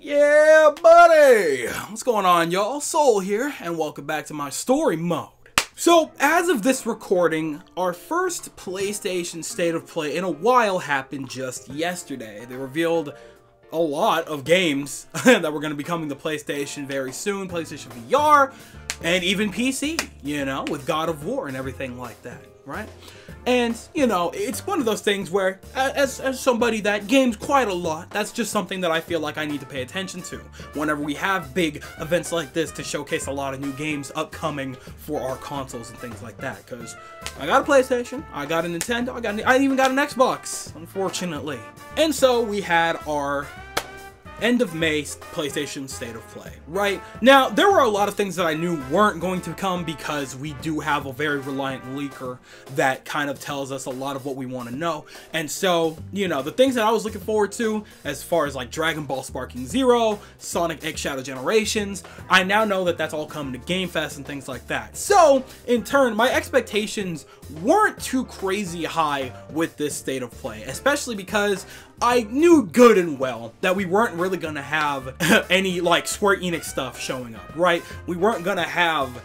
Yeah, buddy! What's going on, y'all? Soul here, and welcome back to my story mode. So, as of this recording, our first PlayStation State of Play in a while happened just yesterday. They revealed a lot of games that were going to be coming to PlayStation very soon, PlayStation VR, and even PC, you know, with God of War and everything like that, right? And, you know, it's one of those things where, as somebody that games quite a lot, that's just something that I feel like I need to pay attention to whenever we have big events like this to showcase a lot of new games upcoming for our consoles and things like that. Because I got a PlayStation, I got a Nintendo, I even got an Xbox, unfortunately. And so we had our end of May PlayStation State of Play, right? Now, there were a lot of things that I knew weren't going to come because we do have a very reliant leaker that kind of tells us a lot of what we want to know. And so, you know, the things that I was looking forward to, as far as like Dragon Ball Sparking Zero, Sonic X Shadow Generations, I now know that that's all coming to Game Fest and things like that. So, in turn, my expectations weren't too crazy high with this State of Play, especially because I knew good and well that we weren't really gonna have any like Square Enix stuff showing up, right? We weren't gonna have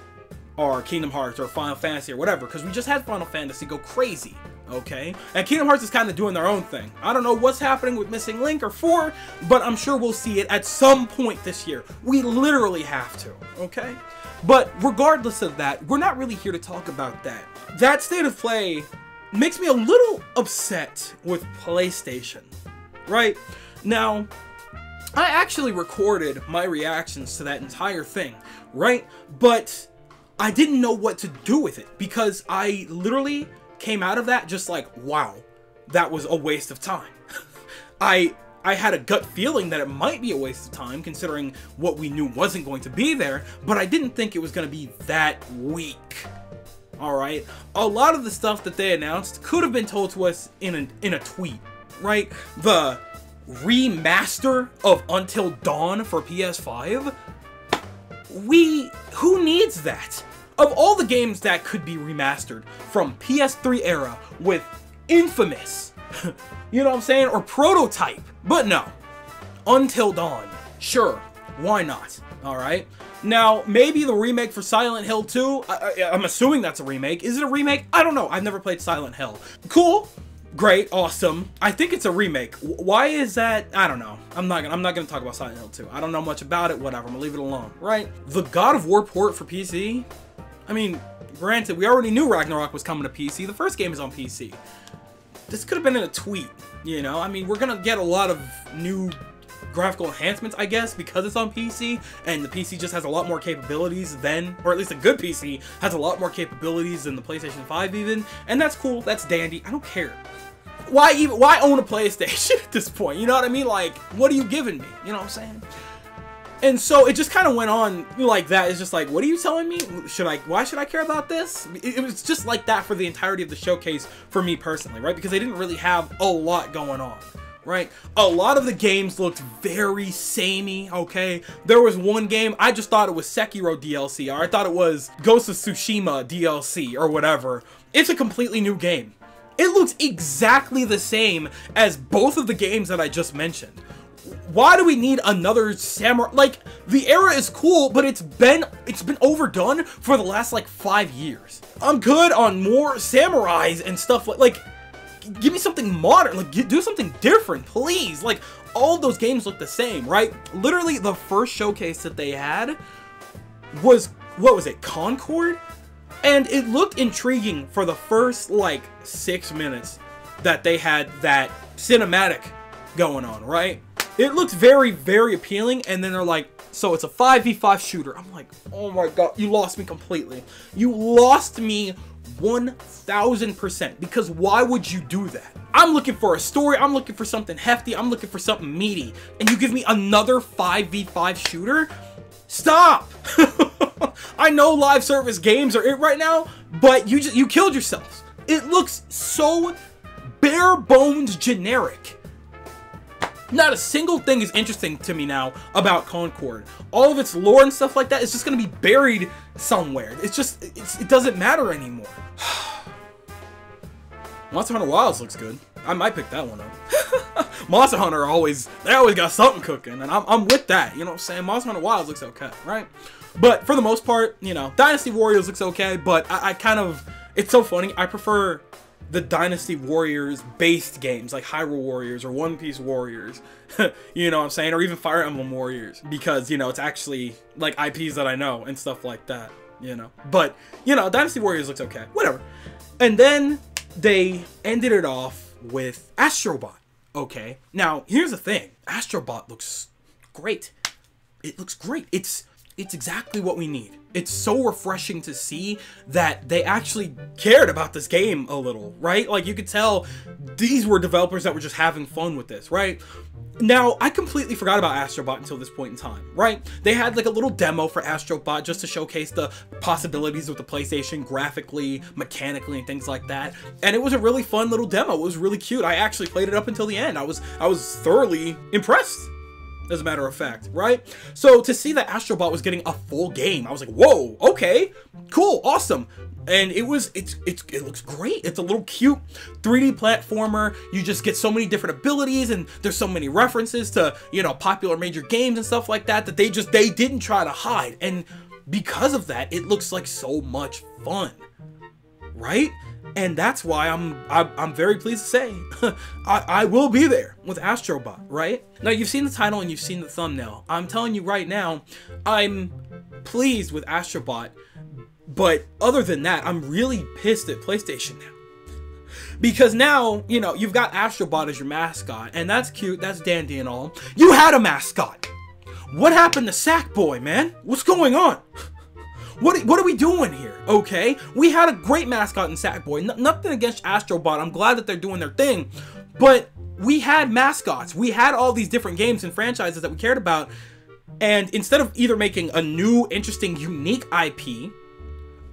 our Kingdom Hearts or Final Fantasy or whatever, because we just had Final Fantasy go crazy, okay? And Kingdom Hearts is kind of doing their own thing. I don't know what's happening with Missing Link or 4, but I'm sure we'll see it at some point this year. We literally have to, okay? But regardless of that, we're not really here to talk about that. That State of Play makes me a little upset with PlayStation. Right? Now, I actually recorded my reactions to that entire thing, right? But I didn't know what to do with it because I literally came out of that just like, wow, that was a waste of time. I had a gut feeling that it might be a waste of time considering what we knew wasn't going to be there, but I didn't think it was going to be that weak. Alright? A lot of the stuff that they announced could have been told to us in a tweet. Right? The remaster of Until Dawn for PS5? Who needs that? Of all the games that could be remastered from PS3 era with Infamous, you know what I'm saying? Or Prototype. But no. Until Dawn. Sure. Why not? Alright? Now, maybe the remake for Silent Hill 2, I'm assuming that's a remake. Is it a remake? I don't know. I've never played Silent Hill. Cool. Great, awesome. I think it's a remake. Why is that? I don't know. I'm not gonna talk about Silent Hill 2. I don't know much about it, whatever. I'm gonna leave it alone, right? The God of War port for PC? I mean, granted, we already knew Ragnarok was coming to PC. The first game is on PC. This could have been in a tweet, you know? I mean, we're gonna get a lot of new graphical enhancements, I guess, because it's on PC, and the PC just has a lot more capabilities than, or at least a good PC has a lot more capabilities than the PlayStation 5 even, and that's cool, that's dandy, I don't care. Why own a PlayStation at this point? You know what I mean? Like, what are you giving me? You know what I'm saying? And so it just kind of went on like that. It's just like, what are you telling me? Why should I care about this? It was just like that for the entirety of the showcase for me personally, right? Because they didn't really have a lot going on. Right? A lot of the games looked very samey, okay? There was one game, I just thought it was Sekiro DLC, or I thought it was Ghost of Tsushima DLC, or whatever. It's a completely new game. It looks exactly the same as both of the games that I just mentioned. Why do we need another samurai? Like, the era is cool, but it's been overdone for the last, like, 5 years. I'm good on more samurais and stuff like give me something modern, like, do something different, please. Like, all of those games look the same, right? Literally, the first showcase that they had was, what was it, Concord? And it looked intriguing for the first, like, 6 minutes that they had that cinematic going on, right? It looked very, very appealing, and then they're like, so it's a 5v5 shooter. I'm like, oh my god, you lost me completely. You lost me 1000%, because why would you do that? I'm looking for a story, I'm looking for something hefty, I'm looking for something meaty, and you give me another 5v5 shooter? Stop! I know live service games are it right now, but you killed yourselves. It looks so bare bones generic. Not a single thing is interesting to me now about Concord. All of its lore and stuff like that is just going to be buried somewhere. It doesn't matter anymore. Monster Hunter Wilds looks good. I might pick that one up. Monster Hunter they always got something cooking, and I'm with that. You know what I'm saying? Monster Hunter Wilds looks okay, right? But for the most part, you know, Dynasty Warriors looks okay, but I kind of, it's so funny, I prefer the Dynasty Warriors based games like Hyrule Warriors or One Piece Warriors, you know what I'm saying, or even Fire Emblem Warriors, because, you know, it's actually like IPs that I know and stuff like that, you know. But, you know, Dynasty Warriors looks okay, whatever. And then they ended it off with Astrobot. Okay, now here's the thing, Astrobot looks great. It looks great. It's exactly what we need. It's so refreshing to see that they actually cared about this game a little, right? Like, you could tell these were developers that were just having fun with this, right? Now, I completely forgot about Astrobot until this point in time, right? They had like a little demo for Astrobot just to showcase the possibilities with the PlayStation graphically, mechanically, and things like that. And it was a really fun little demo. It was really cute. I actually played it up until the end. I was thoroughly impressed, as a matter of fact, right? So to see that Astrobot was getting a full game, I was like, whoa, okay, cool, awesome. And it looks great. It's a little cute 3D platformer. You just get so many different abilities, and there's so many references to, you know, popular major games and stuff like that, that they didn't try to hide. And because of that, it looks like so much fun, right? And that's why I'm very pleased to say I will be there with Astrobot, right? Now, you've seen the title and you've seen the thumbnail. I'm telling you right now, I'm pleased with Astrobot, but other than that, I'm really pissed at PlayStation now. Because now, you know, you've got Astrobot as your mascot, and that's cute, that's dandy and all. You had a mascot! What happened to Sackboy, man? What's going on? What are we doing here, okay? We had a great mascot in Sackboy. Nothing against Astrobot. I'm glad that they're doing their thing. But we had mascots. We had all these different games and franchises that we cared about. And instead of either making a new, interesting, unique IP,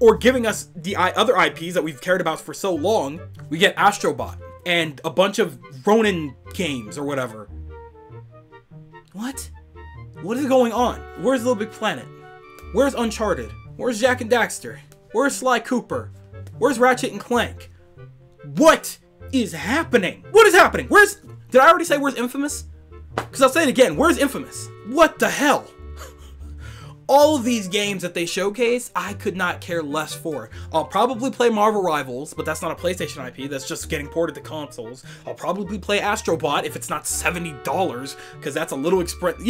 or giving us the other IPs that we've cared about for so long, we get Astrobot and a bunch of Ronin games or whatever. What? What is going on? Where's Little Big Planet? Where's Uncharted? Where's Jak and Daxter? Where's Sly Cooper? Where's Ratchet and Clank? What is happening? What is happening? Did I already say where's Infamous? Because I'll say it again, where's Infamous? What the hell? All of these games that they showcase, I could not care less for. I'll probably play Marvel Rivals, but that's not a PlayStation IP, that's just getting ported to consoles. I'll probably play Astrobot if it's not $70, because that's a little expensive.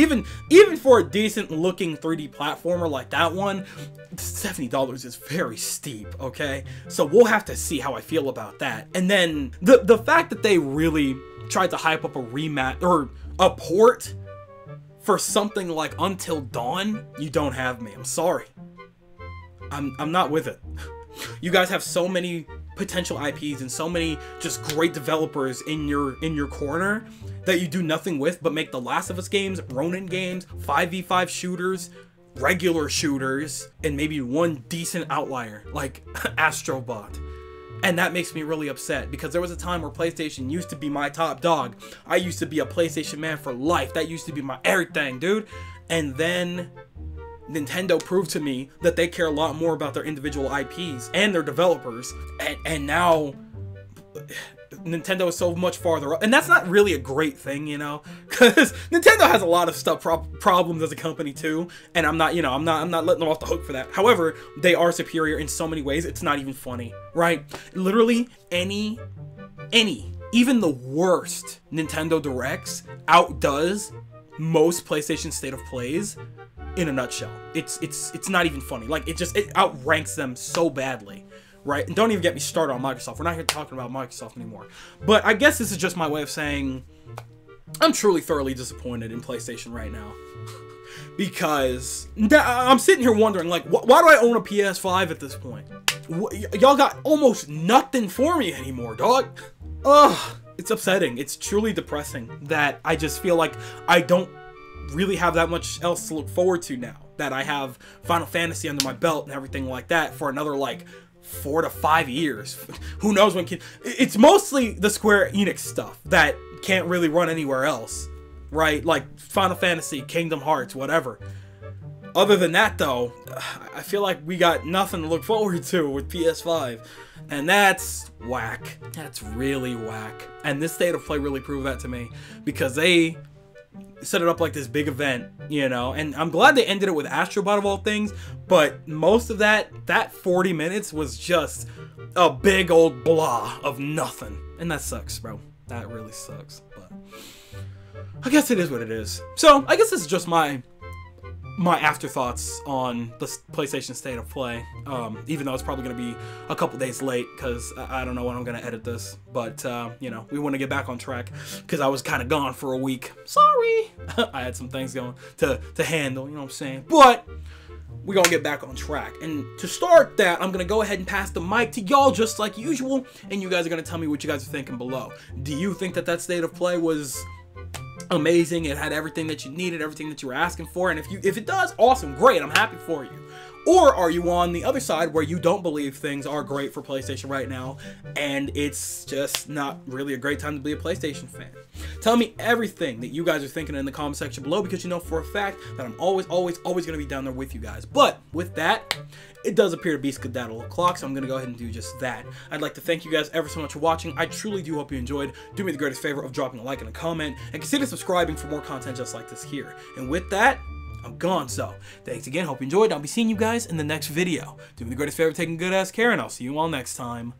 Even for a decent looking 3D platformer like that one, $70 is very steep, okay? So we'll have to see how I feel about that. And then the fact that they really tried to hype up a rematch or a port for something like Until Dawn, you don't have me. I'm sorry. I'm not with it. You guys have so many potential IPs and so many just great developers in your corner that you do nothing with but make the Last of Us games, Ronin games, 5v5 shooters, regular shooters, and maybe one decent outlier like Astrobot. And that makes me really upset, because there was a time where PlayStation used to be my top dog. I used to be a PlayStation man for life. That used to be my everything, dude. And then Nintendo proved to me that they care a lot more about their individual IPs and their developers. And now Nintendo is so much farther up. And that's not really a great thing, you know, because Nintendo has a lot of stuff problems as a company too, and I'm not letting them off the hook for that. However, they are superior in so many ways, it's not even funny, right? Literally any even the worst Nintendo Directs outdoes most PlayStation State of Plays in a nutshell. It's not even funny. Like, it outranks them so badly. Right? And don't even get me started on Microsoft. We're not here talking about Microsoft anymore. But I guess this is just my way of saying I'm truly thoroughly disappointed in PlayStation right now. Because I'm sitting here wondering, like, why do I own a PS5 at this point? Y'all got almost nothing for me anymore, dog. Ugh, it's upsetting. It's truly depressing that I just feel like I don't really have that much else to look forward to now. That I have Final Fantasy under my belt and everything like that for another, like, 4 to 5 years. Who knows when it's mostly the Square Enix stuff that can't really run anywhere else, right? Like Final Fantasy, Kingdom Hearts, whatever. Other than that, though, I feel like we got nothing to look forward to with PS5. And that's whack. That's really whack. And this State of Play really proved that to me, because they set it up like this big event, you know, and I'm glad they ended it with Astrobot of all things, but most of that 40 minutes was just a big old blah of nothing. And that sucks, bro. That really sucks. But I guess it is what it is. So I guess this is just my afterthoughts on the PlayStation State of Play, even though it's probably going to be a couple days late, because I don't know when I'm going to edit this, but, you know, we want to get back on track, because I was kind of gone for a week. Sorry! I had some things going to handle, you know what I'm saying? But we're going to get back on track, and to start that, I'm going to go ahead and pass the mic to y'all just like usual, and you guys are going to tell me what you guys are thinking below. Do you think that State of Play was amazing? It had everything that you needed, everything that you were asking for, and if it does, awesome, great, I'm happy for you. Or are you on the other side where you don't believe things are great for PlayStation right now, and it's just not really a great time to be a PlayStation fan? Tell me everything that you guys are thinking in the comment section below, because you know for a fact that I'm always going to be down there with you guys. But with that, it does appear to be skedaddle o'clock, so I'm going to go ahead and do just that. I'd like to thank you guys ever so much for watching. I truly do hope you enjoyed. Do me the greatest favor of dropping a like and a comment, and consider subscribing for more content just like this here. And with that, I'm gone. So thanks again, hope you enjoyed. I'll be seeing you guys in the next video. Do me the greatest favor, taking good ass care, and I'll see you all next time.